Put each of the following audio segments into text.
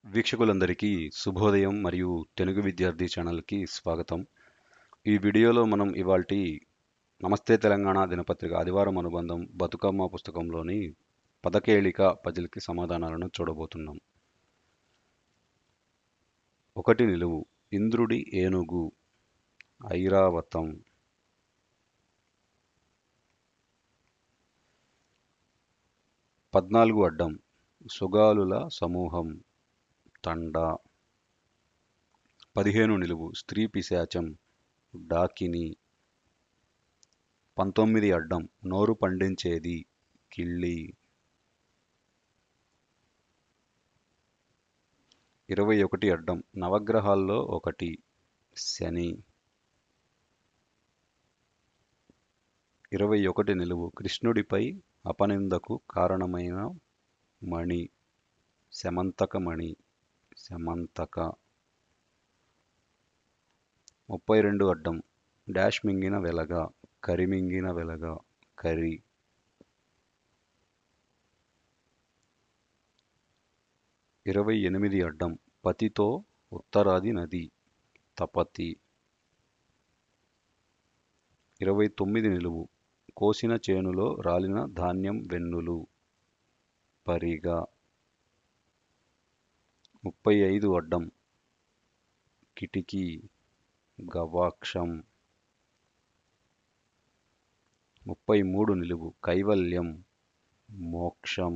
వీక్షకులందరికీ శుభోదయం మరియు తెలుగు విద్యార్థి ఛానల్కి స్వాగతం. ఈ వీడియోలో మనం ఇవాల్టి నమస్తే తెలంగాణ దినపత్రిక ఆదివారం అనుబంధం బతుకమ్మ పుస్తకంలోని పదకేళిక పజిల్కి సమాధానాలను చూడబోతున్నాం. ఒకటి నిలువు ఇంద్రుడి ఏనుగు ఐరావతం. 14 అడ్డం సుగాలుల సమూహం తండా. 15 నిలువు స్త్రీ పిశాచం డాకిని. 19 అడ్డం నోరు పండించేది కిళ్ళి. 21 అడ్డం నవగ్రహాల్లో ఒకటి శని. 21 నిలువు కృష్ణుడిపై అపనిందకు కారణమైన మణి శమంతకమణి శమంతక. 32 అడ్డం డాష్ మింగిన వెలగ కరిమింగిన వెలగ కరి. 28 అడ్డం పతితో ఉత్తరాది నది తపతి. 29 నిలువు కోసిన చేనులో రాలిన ధాన్యం వెన్నులు పరిగ. 35 అడ్డం కిటికీ గవాక్షం. 33 నిలువు కైవల్యం మోక్షం.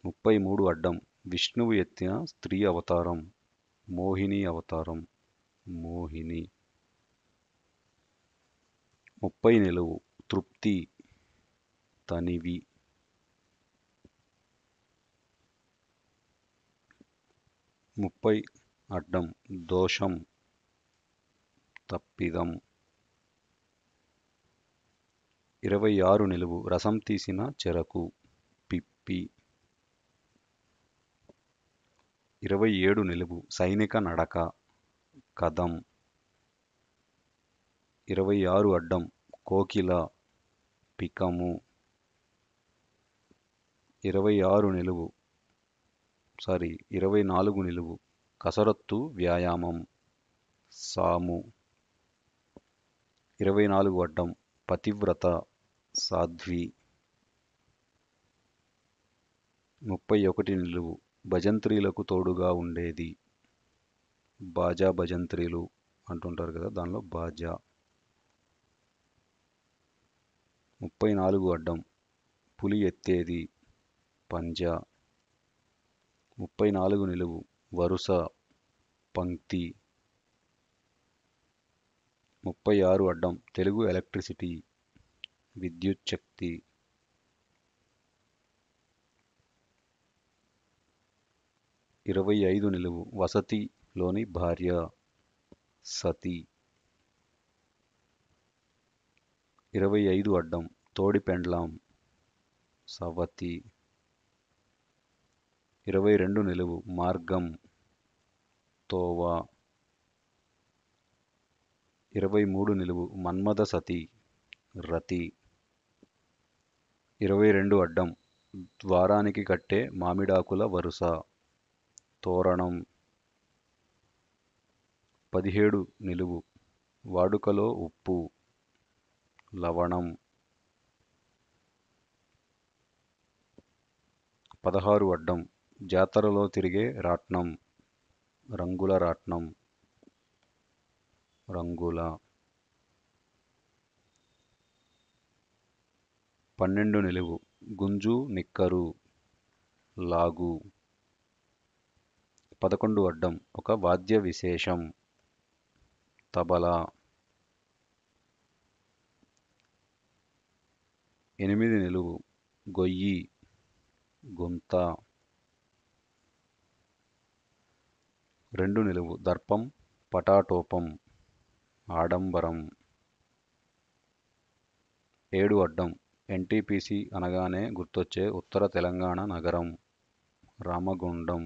33 అడ్డం విష్ణువు ఎత్తిన స్త్రీ అవతారం మోహిని అవతారం మోహిని. 30 నిలువు తృప్తి తనివి. 30 అడ్డం దోషం తప్పిదం. 26 నిలువు రసం తీసిన చెరకు పిప్పి. 27 నిలువు సైనిక నడక కదం. 26 అడ్డం కోకిల పికము. 24 నిలువు కసరత్తు వ్యాయామం సాము. 24 అడ్డం పతివ్రత సాధ్వి. 31 నిలువు భజంత్రీలకు తోడుగా ఉండేది బాజా భజంత్రీలు అంటుంటారు కదా, దానిలో బాజా. 34 అడ్డం పులి ఎత్తేది పంజా. 34 నిలువు వరుస పంక్తి. 36 అడ్డం తెలుగు ఎలక్ట్రిసిటీ విద్యుత్ శక్తి. 25 నిలువు వసతిలోని భార్య సతి. 25 అడ్డం తోడి పెండ్లాం సవతి. 22 నిలువు మార్గం తోవ. 23 నిలువు మన్మథ సతి రతి. 22 అడ్డం ద్వారానికి కట్టే మామిడాకుల వరుస తోరణం. 17 నిలువు వాడుకలో ఉప్పు లవణం. 16 అడ్డం జాతరలో తిరిగే రాట్నం రంగుల రాట్నం రంగుల. 12 నిలువు గుంజు నిక్కరు లాగు. 11 అడ్డం ఒక వాద్య విశేషం తబలా. 8 నిలువు గొయ్యి గుంత. 2 నిలువు దర్పం పటాటోపం ఆడంబరం. 7 అడ్డం ఎన్టీపీసీ అనగానే గుర్తొచ్చే ఉత్తర తెలంగాణ నగరం రామగుండం.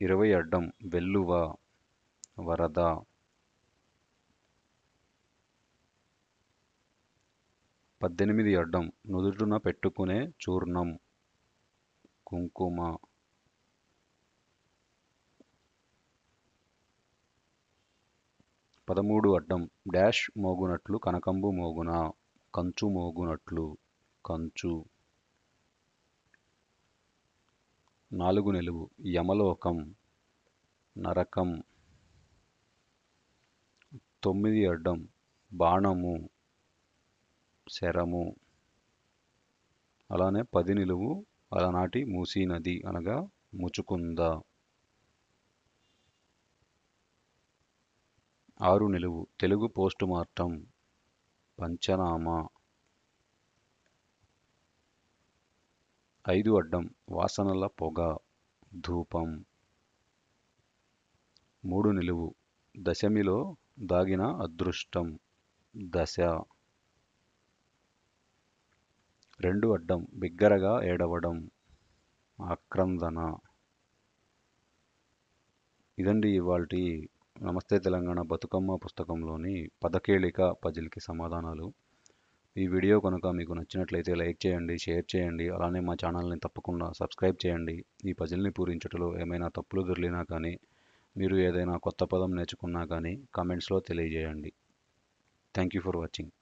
20 అడ్డం వెల్లువ వరద. 18 అడ్డం నుదుటిన పెట్టుకునే చూర్ణం కుంకుమ. 13 అడ్డం డాష్ మోగునట్లు కనకంబు మోగున కంచు మోగునట్లు కంచు. 4 నిలువు యమలోకం నరకం. 9 అడ్డం బాణము శరము. అలానే 10 నిలువు అలనాటి మూసీ నది అనగా ముచుకుంద. 6 నిలువు తెలుగు పోస్ట్ మార్టం పంచనామా. 5 అడ్డం వాసనల పొగ ధూపం. 3 నిలువు దశమిలో దాగిన అదృష్టం దశ. 2 అడ్డం బిగ్గరగా ఏడవడం ఆక్రందన. ఇదండి ఇవాల్టి నమస్తే తెలంగాణ బతుకమ్మ పుస్తకంలోని పదకేళిక పజిల్కి సమాధానాలు. ఈ వీడియో కనుక మీకు నచ్చినట్లయితే లైక్ చేయండి, షేర్ చేయండి, అలానే మా ఛానల్ని తప్పకుండా సబ్స్క్రైబ్ చేయండి. ఈ పజిల్ని పూరించటంలో ఏమైనా తప్పులు దొర్లినా కానీ, మీరు ఏదైనా కొత్త పదం నేర్చుకున్నా కానీ కామెంట్స్లో తెలియజేయండి. Thank you for watching.